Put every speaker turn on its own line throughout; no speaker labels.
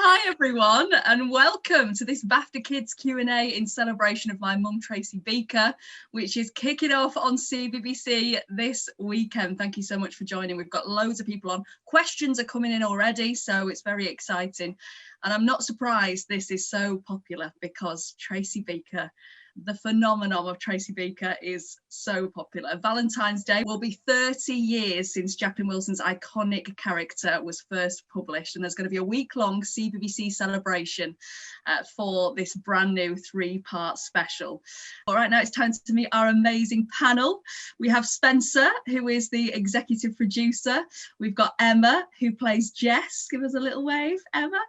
Hi everyone, and welcome to this BAFTA Kids Q&A in celebration of my mum Tracy Beaker, which is kicking off on CBBC this weekend. Thank you so much for joining. We've got loads of people on. Questions are coming in already, so it's very exciting. And I'm not surprised this is so popular because Tracy Beaker, the phenomenon of Tracy Beaker, is so popular. Valentine's Day will be 30 years since Jacqueline Wilson's iconic character was first published, and there's going to be a week-long CBBC celebration for this brand new 3-part special. All right, now it's time to meet our amazing panel. We have Spencer, who is the executive producer. We've got Emma, who plays Jess. Give us a little wave, Emma.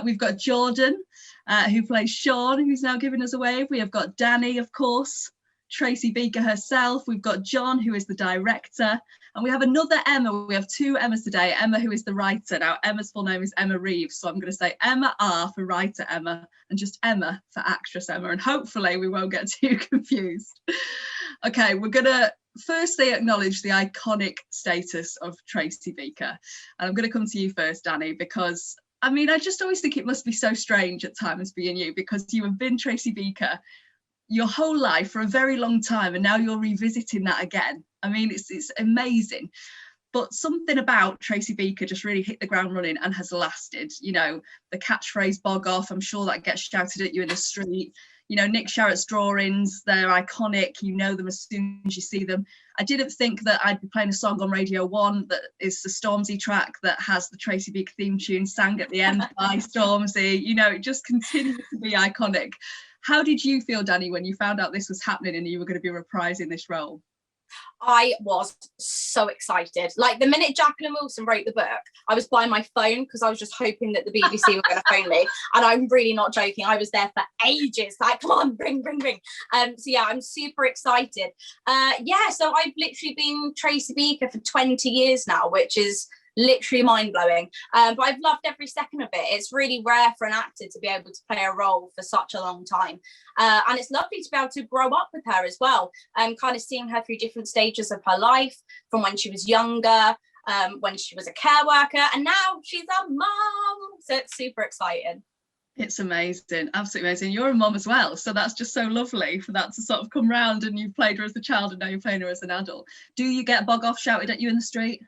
We've got Jordan, who plays Sean, who's now giving us a wave. We have got Dani, of course, Tracy Beaker herself. We've got John, who is the director. And we have another Emma. We have 2 Emmas today. Emma, who is the writer. Now, Emma's full name is Emma Reeves. So I'm going to say Emma R for writer Emma and just Emma for actress Emma. And hopefully we won't get too confused. Okay, we're going to firstly acknowledge the iconic status of Tracy Beaker. And I'm going to come to you first, Dani, because I mean, I just always think it must be so strange at times being you, because you have been Tracy Beaker your whole life for a very long time, and now you're revisiting that again. I mean, it's amazing. But something about Tracy Beaker just really hit the ground running and has lasted. You know, the catchphrase "bog off," I'm sure that gets shouted at you in the street. You know, Nick Sharratt's drawings, they're iconic. You know them as soon as you see them. I didn't think that I'd be playing a song on Radio 1 that is the Stormzy track that has the Tracy Beaker theme tune sang at the end by Stormzy. You know, it just continues to be iconic. How did you feel, Dani, when you found out this was happening and you were going to be reprising this role?
I was so excited. Like, the minute Jacqueline Wilson wrote the book, I was by my phone because I was just hoping that the BBC were going to phone me. And I'm really not joking. I was there for ages. Like, come on, bring. So yeah, I'm super excited. So I've literally been Tracy Beaker for 20 years now, which is literally mind-blowing, but I've loved every second of it. It's really rare for an actor to be able to play a role for such a long time, and it's lovely to be able to grow up with her as well, kind of seeing her through different stages of her life, from when she was younger, when she was a care worker, and now she's a mum, so it's super exciting.
It's amazing, absolutely amazing. You're a mum as well, so that's just so lovely for that to sort of come round, and you played her as a child and now you're playing her as an adult. Do you get bog off shouted at you in the street?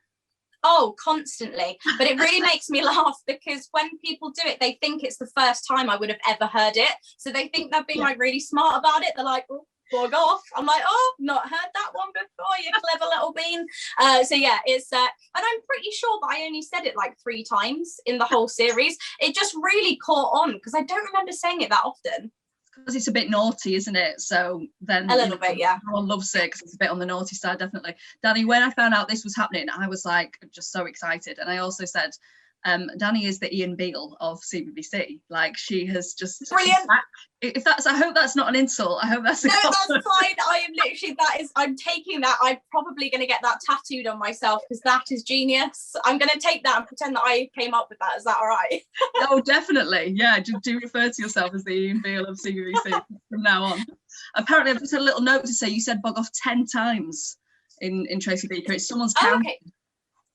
Oh, constantly. But it really makes me laugh because when people do it, they think it's the first time I would have ever heard it. So they think they're being like really smart about it. They're like, oh, bog off. I'm like, oh, not heard that one before, you clever little bean. So yeah, it's and I'm pretty sure that I only said it like 3 times in the whole series. It just really caught on because I don't remember saying it that often.
Because it's a bit naughty, isn't it? So then
a little bit, yeah.
Everyone loves it because it's a bit on the naughty side, definitely. Dani, when I found out this was happening, I was like just so excited, and I also said, Dani is the Ian Beale of CBBC. Like, she has just
brilliant.
If that's, I hope that's not an insult. I hope that's
no, that's fine. I am literally, I'm taking that. I'm probably going to get that tattooed on myself because that is genius. I'm going to take that and pretend that I came up with that. Is that all right?
Oh, definitely. Yeah, do refer to yourself as the Ian Beale of CBBC from now on. Apparently, I've just had a little note to say you said bog off 10 times in Tracy Beaker. It's someone's count.
Okay.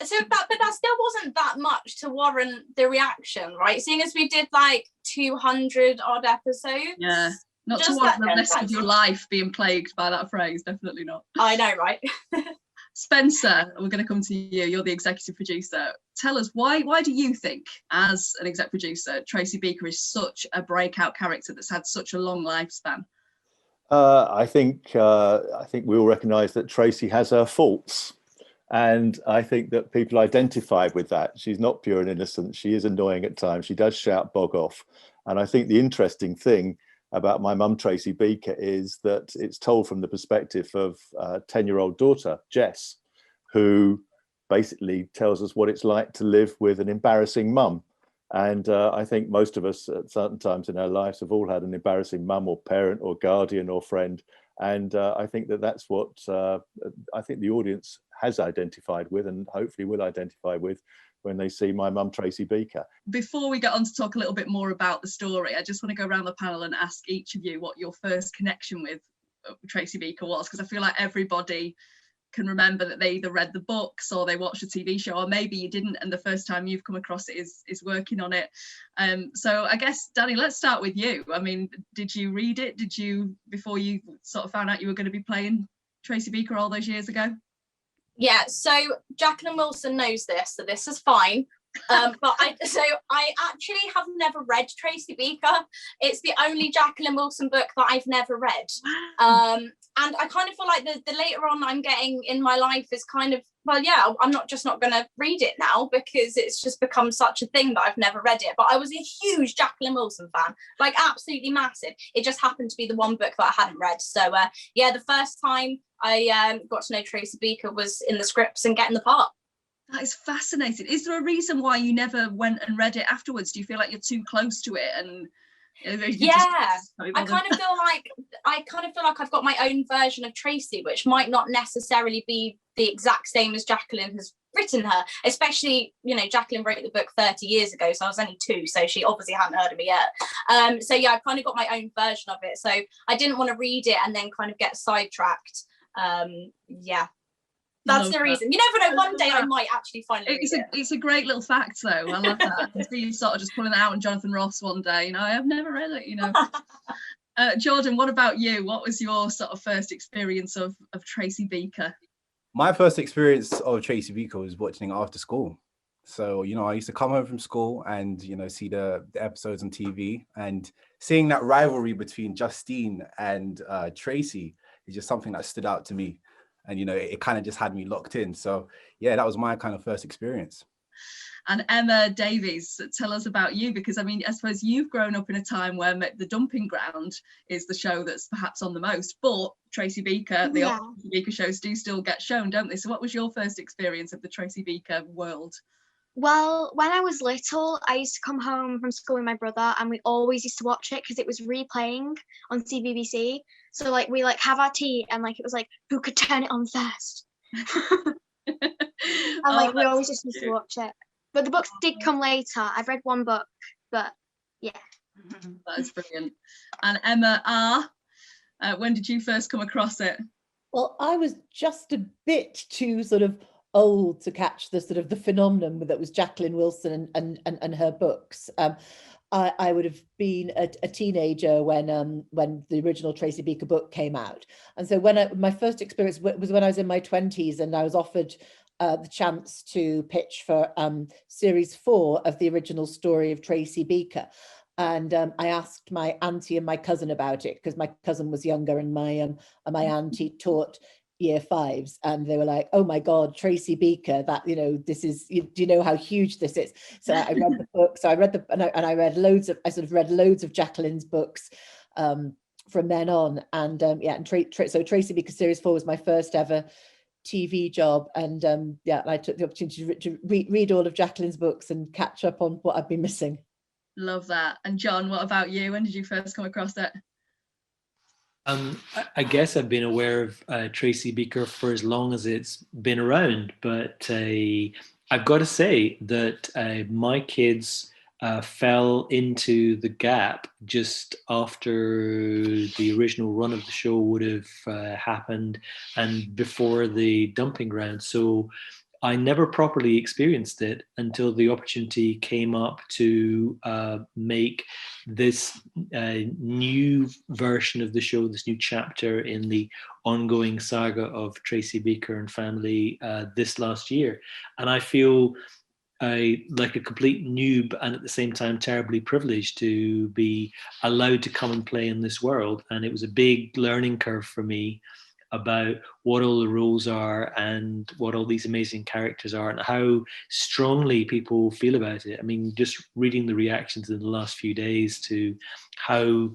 So but that still wasn't that much to warrant the reaction, right? Seeing as we did like 200 odd episodes.
Yeah, not to warrant the rest of your life being plagued by that phrase, definitely not.
I know, right?
Spencer, we're going to come to you. You're the executive producer. Tell us, why do you think, as an exec producer, Tracy Beaker is such a breakout character that's had such a long lifespan?
I think we all recognise that Tracy has her faults. And I think that people identify with that. She's not pure and innocent. She is annoying at times. She does shout bog off. And I think the interesting thing about my mum, Tracy Beaker, is that it's told from the perspective of a 10-year-old daughter, Jess, who basically tells us what it's like to live with an embarrassing mum. And I think most of us at certain times in our lives have all had an embarrassing mum or parent or guardian or friend. And I think that's what I think the audience has identified with, and hopefully will identify with, when they see my mum, Tracy Beaker.
Before we get on to talk a little bit more about the story, I just want to go around the panel and ask each of you what your first connection with Tracy Beaker was, because I feel like everybody can remember that they either read the books or they watched a TV show, or maybe you didn't, and the first time you've come across it is working on it. So I guess, Dani, let's start with you. I mean, did you read it? Did you, before you sort of found out you were going to be playing Tracy Beaker all those years ago?
Yeah, so Jacqueline Wilson knows this, so this is fine. But I actually have never read Tracy Beaker. It's the only Jacqueline Wilson book that I've never read. And I kind of feel like the later on I'm getting in my life is kind of, well, yeah, I'm not going to read it now because it's just become such a thing that I've never read it. But I was a huge Jacqueline Wilson fan, like absolutely massive. It just happened to be the one book that I hadn't read. So yeah, the first time I got to know Tracy Beaker was in the scripts and getting the part.
That is fascinating. Is there a reason why you never went and read it afterwards? Do you feel like you're too close to it? And
yeah, I kind of feel like I've got my own version of Tracy, which might not necessarily be the exact same as Jacqueline has written her. Especially, you know, Jacqueline wrote the book 30 years ago, so I was only 2, so she obviously hadn't heard of me yet. So yeah, I kind of got my own version of it. So I didn't want to read it and then kind of get sidetracked. Yeah. That's the reason. You never know, one day I might actually finally read it.
It's a great little fact, though. I love that. I can see you sort of just pulling it out on Jonathan Ross one day. You know, I have never read it, you know. Jordan, what about you? What was your sort of first experience of Tracy Beaker?
My first experience of Tracy Beaker was watching it after school. So, you know, I used to come home from school and, you know, see the episodes on TV, and seeing that rivalry between Justine and Tracy is just something that stood out to me. And, you know, it kind of just had me locked in. So, yeah, that was my kind of first experience.
And Emma Davies, tell us about you, because, I mean, I suppose you've grown up in a time where The Dumping Ground is the show that's perhaps on the most, but Tracy Beaker, the old Tracy Beaker shows do still get shown, don't they? So what was your first experience of the Tracy Beaker world?
Well, when I was little, I used to come home from school with my brother, and we always used to watch it because it was replaying on CBBC. So like we like have our tea, and like it was like who could turn it on first. And like we always just used to watch it. But the books did come later. I've read one book, but yeah.
That is brilliant. And Emma when did you first come across it?
Well, I was just a bit too sort of old to catch the sort of the phenomenon that was Jacqueline Wilson and her books. I would have been a teenager when the original Tracy Beaker book came out, and so my first experience was when I was in my 20s, and I was offered the chance to pitch for series 4 of the original story of Tracy Beaker. And I asked my auntie and my cousin about it, because my cousin was younger and my auntie taught year 5s, and they were like, oh my God, Tracy Beaker, that, you know, this is, do you know how huge this is? So I read the book. So I read I read loads of Jacqueline's books from then on. And so Tracy Beaker series 4 was my first ever TV job. And and I took the opportunity to read all of Jacqueline's books and catch up on what I've been missing.
Love that. And John, what about you? When did you first come across it?
I guess I've been aware of Tracy Beaker for as long as it's been around, but I've got to say that my kids fell into the gap just after the original run of the show would have happened and before the Dumping Ground. So I never properly experienced it until the opportunity came up to make this new version of the show, this new chapter in the ongoing saga of Tracy Beaker and family this last year. And I feel like a complete noob, and at the same time terribly privileged to be allowed to come and play in this world. And it was a big learning curve for me about what all the rules are and what all these amazing characters are and how strongly people feel about it. I mean, just reading the reactions in the last few days to how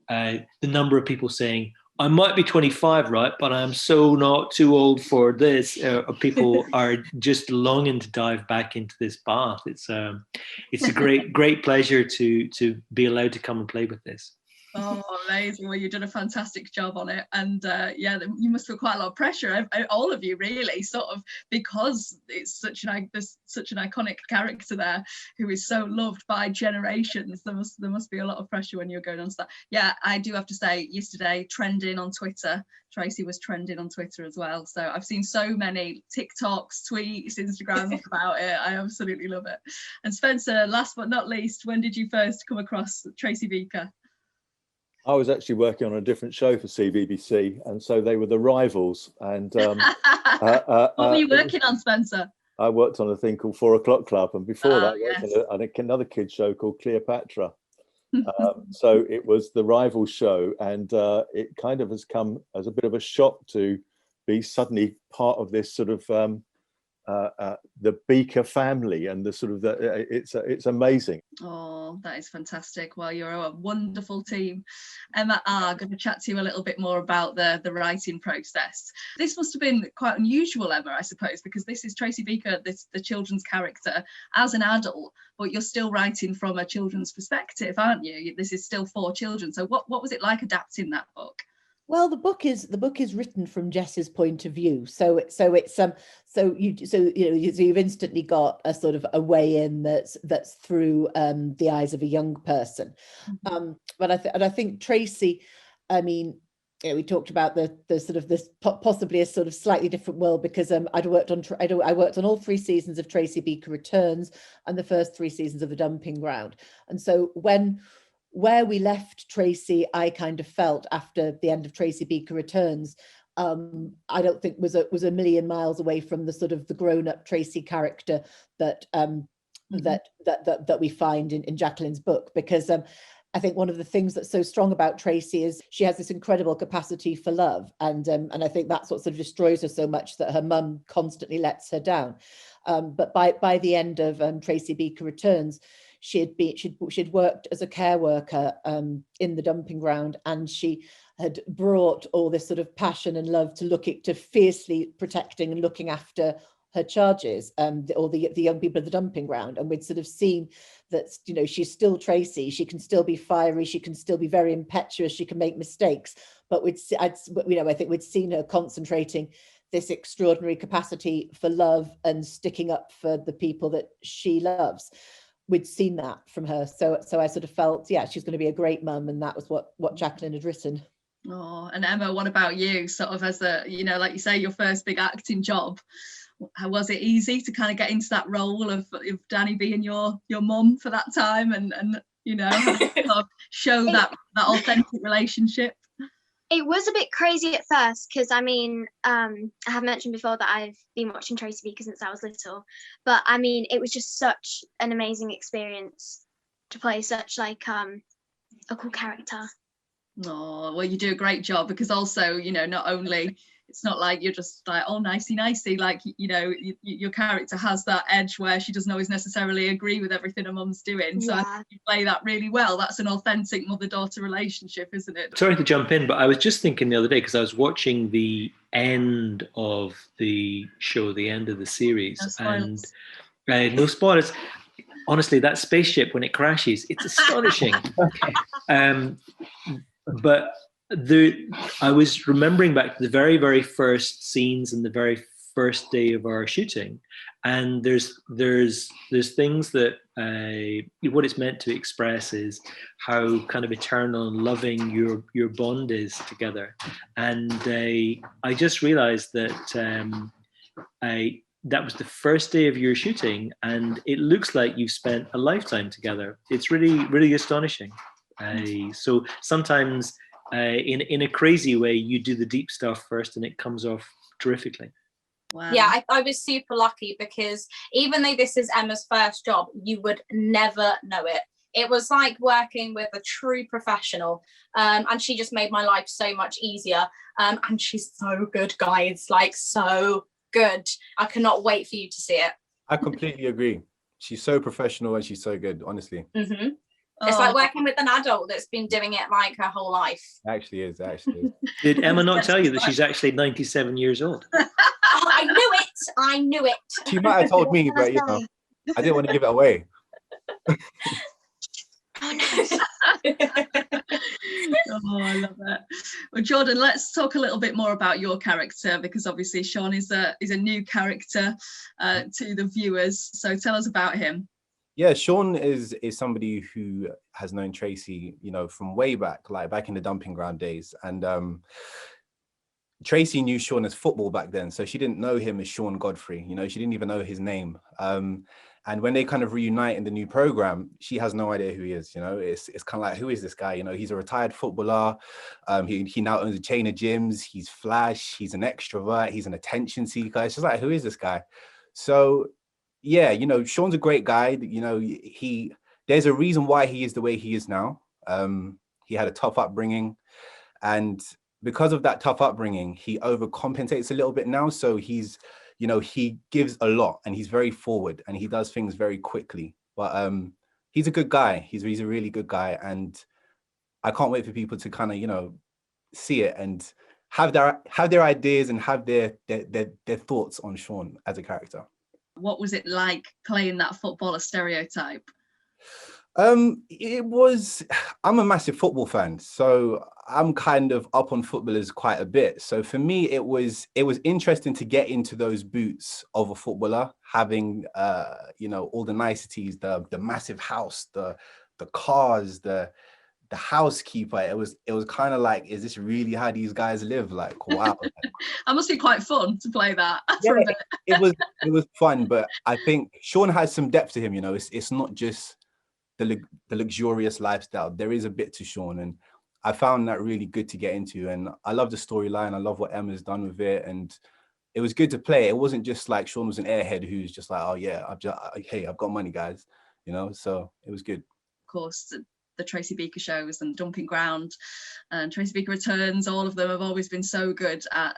the number of people saying, I might be 25, right, but I'm so not too old for this. People are just longing to dive back into this path. It's a great pleasure to be allowed to come and play with this.
Oh, amazing. Well, you've done a fantastic job on it. And yeah, you must feel quite a lot of pressure, all of you really, sort of, because it's there's such an iconic character there who is so loved by generations. There must be a lot of pressure when you're going on to that. Yeah, I do have to say, yesterday, trending on Twitter, Tracy was trending on Twitter as well. So I've seen so many TikToks, tweets, Instagrams about it. I absolutely love it. And Spencer, last but not least, when did you first come across Tracy Beaker?
I was actually working on a different show for CBBC, and so they were the rivals. And
what were you working on, Spencer?
I worked on a thing called 4 O'Clock Club, and before that,
yes.
I worked on another kids show called Cleopatra. So it was the rival show, and it kind of has come as a bit of a shock to be suddenly part of this sort of the Beaker family, and the sort of it's amazing.
Oh, that is fantastic. Well, you're a wonderful team. Emma, I'm going to chat to you a little bit more about the writing process. This must have been quite unusual, Emma, I suppose, because this is Tracy Beaker, the children's character, as an adult, but you're still writing from a children's perspective, aren't you? This is still for children. So what was it like adapting that book?
Well, the book is written from Jess's point of view, so you've instantly got a sort of a way in that's through the eyes of a young person. But I think Tracy, I mean, we talked about the sort of this possibly a sort of slightly different world, because I worked on all 3 seasons of Tracy Beaker Returns and the first 3 seasons of The Dumping Ground, and so where we left Tracy, I kind of felt after the end of Tracy Beaker Returns, I don't think was a million miles away from the sort of the grown-up Tracy character that that we find in Jacqueline's book, because I think one of the things that's so strong about Tracy is she has this incredible capacity for love, and I think that's what sort of destroys her so much, that her mum constantly lets her down. But by the end of Tracy Beaker Returns, she'd worked as a care worker in the dumping ground, and she had brought all this sort of passion and love to fiercely protecting and looking after her charges, or the young people of the dumping ground. And we'd sort of seen that, you know, she's still Tracy, she can still be fiery, she can still be very impetuous, she can make mistakes, but I think we'd seen her concentrating this extraordinary capacity for love and sticking up for the people that she loves. We'd seen that from her, so I sort of felt, yeah, she's going to be a great mum, and that was what Jacqueline had written.
Oh, and Emma, what about you? Sort of as a, you know, like you say, your first big acting job. How was it easy to kind of get into that role of Dani being your mum for that time, and you know, sort of show that authentic relationship?
It was a bit crazy at first, because I mean, I have mentioned before that I've been watching Tracy Beaker since I was little, but I mean, it was just such an amazing experience to play such like a cool character.
Oh, well, you do a great job, because also, you know, not only, it's not like you're just like, oh, nicey, like, you know, your character has that edge where she doesn't always necessarily agree with everything her mum's doing. So I think you play that really well. That's an authentic mother-daughter relationship, isn't it?
Sorry to jump in, but I was just thinking the other day, because I was watching the end of the show, the end of the series, no spoilers. Honestly, that spaceship, when it crashes, it's astonishing. But I was remembering back to the very, very first scenes and the very first day of our shooting, and there's things that what it's meant to express is how kind of eternal and loving your bond is together. And I just realized that that was the first day of your shooting, and it looks like you've spent a lifetime together. It's really, really astonishing. So sometimes in a crazy way, you do the deep stuff first and it comes off terrifically.
Wow. Yeah, I was super lucky, because even though this is Emma's first job, you would never know it. It was like working with a true professional, and she just made my life so much easier. And she's so good, guys, like so good. I cannot wait for you to see it.
I completely agree. She's so professional and she's so good, honestly.
Mm-hmm. It's like working with an adult that's been doing it like her whole life.
Actually is.
Did Emma not tell you that she's actually 97 years old?
I knew it.
She might have told me, but you know, I didn't want to give it away.
Oh no.
Oh, I love it. Well, Jordan, let's talk a little bit more about your character, because obviously Sean is a new character to the viewers. So tell us about him.
Yeah, Sean is somebody who has known Tracy, from way back, like back in the dumping ground days. And Tracy knew Sean as football back then, so she didn't know him as Sean Godfrey. She didn't even know his name. And when they kind of reunite in the new program, she has no idea who he is. It's kind of like, who is this guy? He's a retired footballer. He now owns a chain of gyms. He's flash. He's an extrovert. He's an attention seeker. It's just like, who is this guy? So yeah, Sean's a great guy. There's a reason why he is the way he is now. He had a tough upbringing, and because of that tough upbringing, he overcompensates a little bit now. So he gives a lot, and he's very forward, and he does things very quickly. But he's a good guy. He's a really good guy, and I can't wait for people to kind of see it and have their ideas and have their thoughts on Sean as a character.
What was it like playing that footballer stereotype?
I'm a massive football fan, so I'm kind of up on footballers quite a bit. So for me, it was interesting to get into those boots of a footballer, having all the niceties, the massive house, the cars, the housekeeper. It was kind of like, is this really how these guys live? Like, wow.
That must be quite fun to play that.
Yeah, it was fun, but I think Sean has some depth to him. It's not just the luxurious lifestyle. There is a bit to Sean, and I found that really good to get into. And I love the storyline. I love what Emma's done with it, and it was good to play. It wasn't just like Sean was an airhead who's just like, oh yeah, I've got money, guys. So it was good.
Of course, the Tracy Beaker shows and Dumping Ground and Tracy Beaker Returns, all of them have always been so good at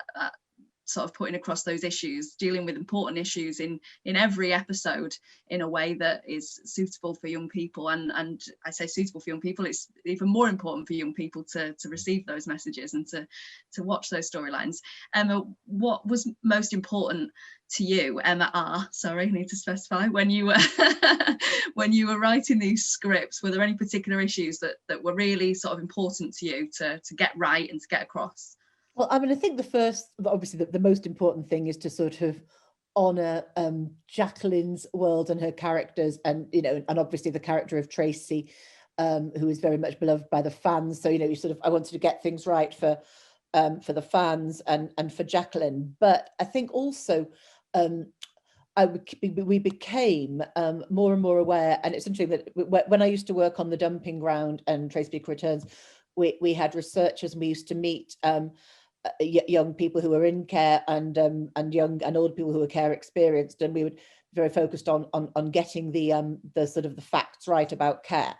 sort of putting across those issues, dealing with important issues in every episode in a way that is suitable for young people. And I say suitable for young people, it's even more important for young people to receive those messages and to watch those storylines. Emma, what was most important to you, Emma sorry, I need to specify, when you were writing these scripts? Were there any particular issues that were really sort of important to you to get right and to get across?
Well, I mean, I think obviously the most important thing is to sort of honour Jacqueline's world and her characters, and and obviously the character of Tracy, who is very much beloved by the fans. So I wanted to get things right for the fans and for Jacqueline. But I think also we became more and more aware, and it's interesting that when I used to work on the Dumping Ground and Tracy Beaker Returns, we had researchers, and we used to meet young people who were in care and young and old people who were care experienced, and we would be very focused on getting the sort of the facts right about care.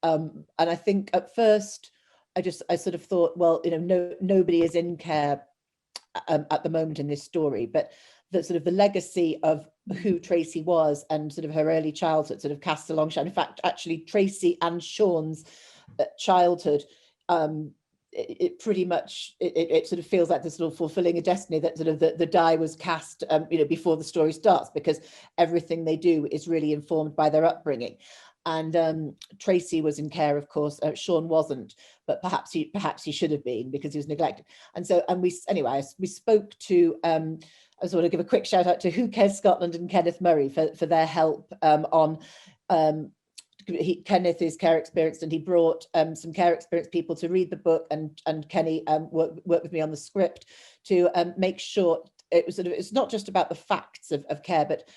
And I think at first I sort of thought, well, nobody is in care at the moment in this story, but the sort of the legacy of who Tracy was and sort of her early childhood sort of casts a long shadow. In fact, actually Tracy and Sean's childhood, it pretty much it sort of feels like this little fulfilling a destiny that sort of the die was cast before the story starts, because everything they do is really informed by their upbringing. And Tracy was in care, of course. Sean wasn't, but perhaps he should have been, because he was neglected. And we spoke to I just want to give a quick shout out to Who Cares Scotland and Kenneth Murray for their help on Kenneth is care experienced, and he brought some care experienced people to read the book, and Kenny worked with me on the script to make sure it's not just about the facts of care, but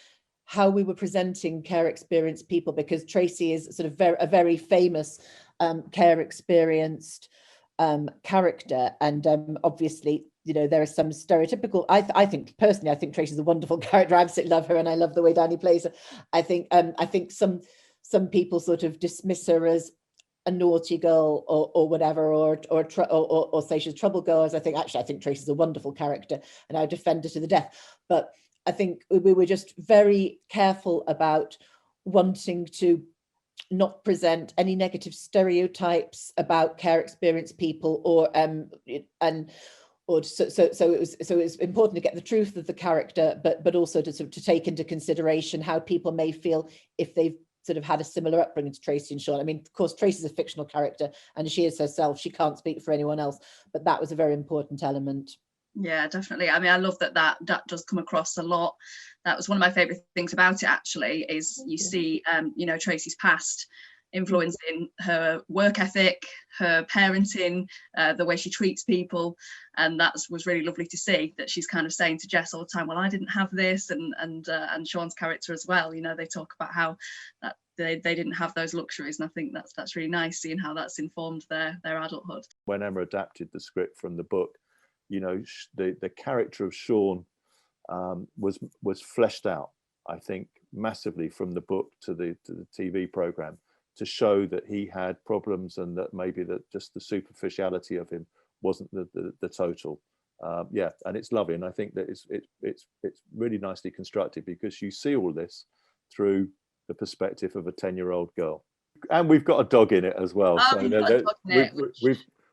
how we were presenting care experienced people, because Tracy is sort of a very famous care experienced character, and obviously there are some stereotypical. I think personally, I think Tracy's a wonderful character. I absolutely love her, and I love the way Dani plays her. I think some people sort of dismiss her as a naughty girl or whatever, or say she's trouble girls. I think Tracy's a wonderful character, and I defend her to the death. But I think we were just very careful about wanting to not present any negative stereotypes about care experienced people, so it was important to get the truth of the character, but also to take into consideration how people may feel if they've sort of had a similar upbringing to Tracy and Sean. I mean, of course, Tracy's a fictional character and she is herself. She can't speak for anyone else, but that was a very important element.
Yeah, definitely. I mean, I love that does come across a lot. That was one of my favorite things about it, actually, is you see, you know, Tracy's past influencing her work ethic, her parenting, the way she treats people, and that was really lovely to see, that she's kind of saying to Jess all the time, well, I didn't have this, and Sean's character as well, you know, they talk about how that they didn't have those luxuries, and I think that's really nice, seeing how that's informed their adulthood.
When Emma adapted the script from the book, you know, the character of Sean was fleshed out, I think, massively from the book to the TV program, to show that he had problems, and that maybe that just the superficiality of him wasn't the total. Yeah, and it's lovely, and I think that it's really nicely constructed, because you see all this through the perspective of a 10-year-old girl, and we've got a dog in it as well.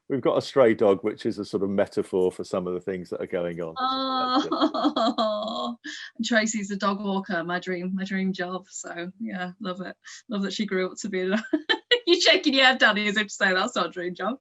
We've got a stray dog, which is a sort of metaphor for some of the things that are going on.
Oh, Tracy's a dog walker, my dream job. So yeah, love it. Love that she grew up to be. You're shaking your head, Dani, as if to say that's not a dream job.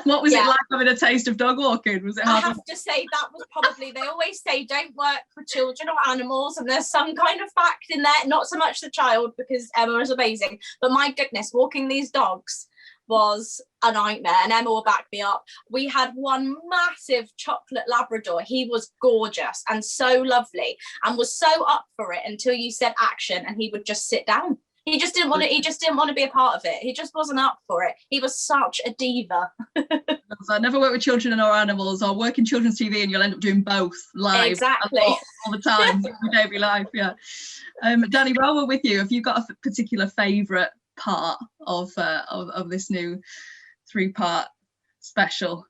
What was it like having a taste of dog walking? Was it hard?
I have to say that was probably, they always say don't work for children or animals, and there's some kind of fact in there, not so much the child, because Emma is amazing, but my goodness, walking these dogs was a nightmare, and Emma will back me up. We had one massive chocolate Labrador. He was gorgeous and so lovely, and was so up for it until you said action, and he would just sit down. He just didn't want to. He just didn't want to be a part of it. He just wasn't up for it. He was such a diva.
I never work with children or animals, or work in children's TV, and you'll end up doing both live.
Exactly.
All the time, every day of your life. Yeah. Dani, while we're with you, have you got a particular favourite part of this new 3-part special?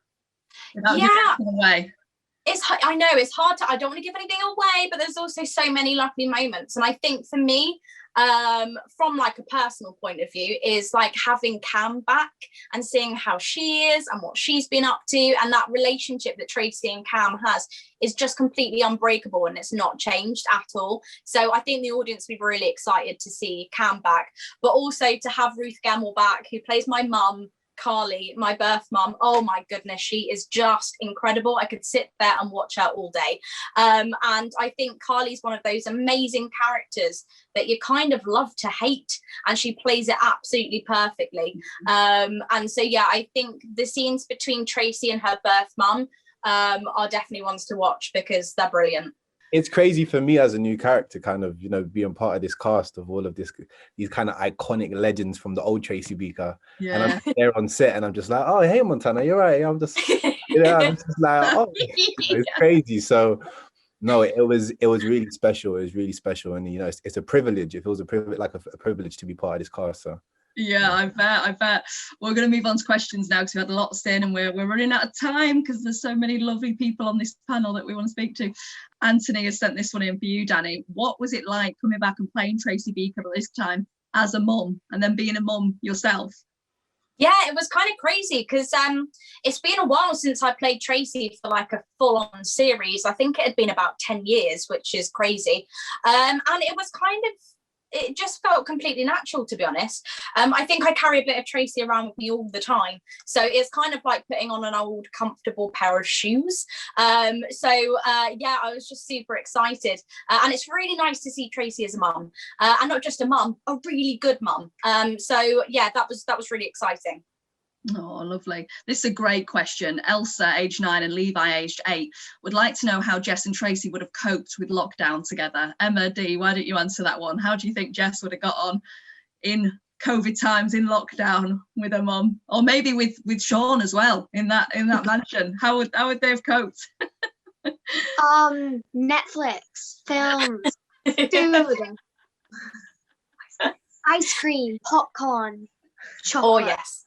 Yeah. I know it's hard to, I don't want to give anything away, but there's also so many lovely moments, and I think for me, from like a personal point of view, is like having Cam back and seeing how she is and what she's been up to, and that relationship that Tracy and Cam has is just completely unbreakable, and it's not changed at all. So I think the audience will be really excited to see Cam back, but also to have Ruth Gemmell back, who plays my mum, Carly, my birth mum. Oh my goodness, she is just incredible. I could sit there and watch her all day. And I think Carly's one of those amazing characters that you kind of love to hate, and she plays it absolutely perfectly. And so yeah, I think the scenes between Tracy and her birth mum are definitely ones to watch, because they're brilliant.
It's crazy for me as a new character, kind of, you know, being part of this cast of all of these kind of iconic legends from the old Tracy Beaker. Yeah. And I'm there on set, and I'm just like, oh, hey, Montana, you're right. I'm just, I'm just like, oh, it's crazy. So, no, it was really special. It was really special, and you know, it's a privilege. It feels a privilege to be part of this cast. So.
Yeah, I bet. We're going to move on to questions now, because we had a lot in, and we're running out of time, because there's so many lovely people on this panel that we want to speak to. Anthony has sent this one in for you, Dani. What was it like coming back and playing Tracy Beaker, but this time as a mum, and then being a mum yourself?
Yeah, it was kind of crazy, because it's been a while since I played Tracy for like a full-on series. I think it had been about 10 years, which is crazy. And it was it just felt completely natural, to be honest. I think I carry a bit of Tracy around with me all the time, so it's kind of like putting on an old comfortable pair of shoes. Yeah, I was just super excited, and it's really nice to see Tracy as a mum, and not just a mum, a really good mum. So yeah, that was really exciting.
Oh, lovely. This is a great question. Elsa, age 9, and Levi, aged 8, would like to know how Jess and Tracy would have coped with lockdown together. Emma D, why don't you answer that one? How do you think Jess would have got on in COVID times, in lockdown, with her mum, or maybe with Sean as well in that mansion? How would they have coped?
Netflix, films, food, ice cream, popcorn, chocolate.
Oh yes.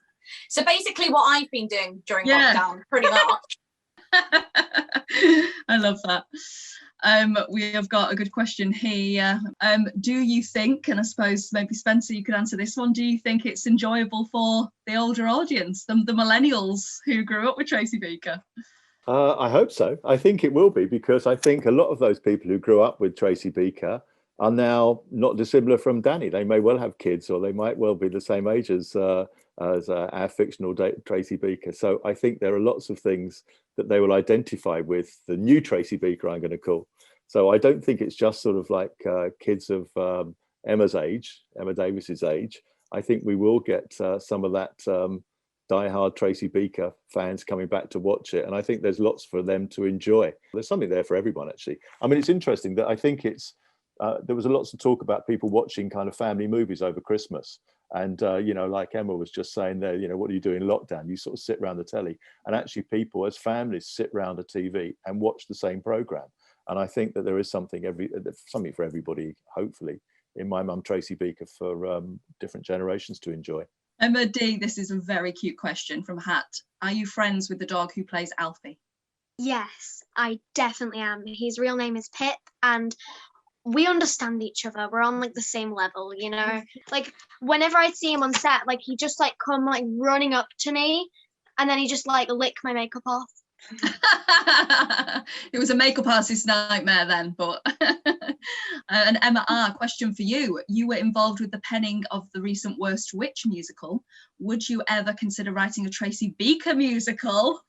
So basically what I've been doing during lockdown, pretty much.
I love that. We have got a good question here. Do you think, and I suppose maybe Spencer, you could answer this one, do you think it's enjoyable for the older audience, the millennials who grew up with Tracy Beaker?
I hope so. I think it will be, because I think a lot of those people who grew up with Tracy Beaker are now not dissimilar from Dani. They may well have kids, or they might well be the same age as our fictional Tracy Beaker. So I think there are lots of things that they will identify with the new Tracy Beaker, I'm going to call. So I don't think it's just sort of like kids of Emma's age, Emma Davies's age. I think we will get some of that diehard Tracy Beaker fans coming back to watch it. And I think there's lots for them to enjoy. There's something there for everyone, actually. I mean, it's interesting that I think it's, there was a lot of talk about people watching kind of family movies over Christmas. And, you know, like Emma was just saying there, you know, what do you do in lockdown? You sort of sit around the telly, and actually people as families sit around a TV and watch the same program. And I think that there is something for everybody, hopefully, in My Mum Tracy Beaker for different generations to enjoy.
Emma D, this is a very cute question from Hat. Are you friends with the dog who plays Alfie?
Yes, I definitely am. His real name is Pip, and we understand each other. We're on like the same level, you know. Like whenever I see him on set, like he just like come like running up to me, and then he just like lick my makeup off.
It was a makeup artist's nightmare then, but and Emma R, question for you. You were involved with the penning of the recent Worst Witch musical. Would you ever consider writing a Tracy Beaker musical?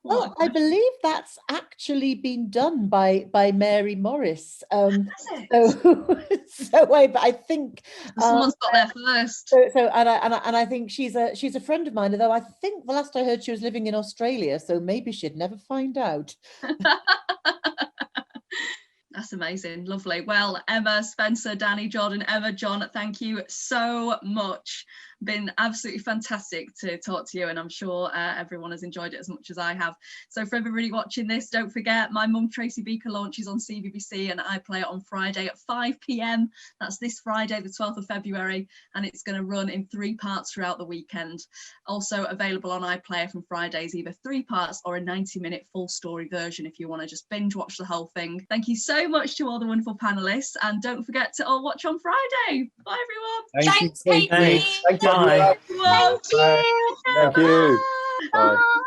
Well, I believe that's actually been done by Mary Morris. So I think
someone's got there first.
And I think she's a friend of mine. Although I think the last I heard she was living in Australia, so maybe she'd never find out.
That's amazing. Lovely. Well, Emma, Spencer, Dani, Jordan, Emma, John, thank you so much. Been absolutely fantastic to talk to you, and I'm sure everyone has enjoyed it as much as I have. So for everybody watching this, don't forget My Mum Tracy Beaker launches on CBBC and iPlayer on Friday at 5 p.m. That's this Friday, the 12th of February, and it's going to run in 3 parts throughout the weekend. Also available on iPlayer from Fridays, either 3 parts or a 90-minute full story version if you want to just binge watch the whole thing. Thank you so much to all the wonderful panelists, and don't forget to all watch on Friday. Bye everyone.
Thanks, Katie.
Thanks.
Thank you.
Bye.
Thank you.
Thank you. Bye.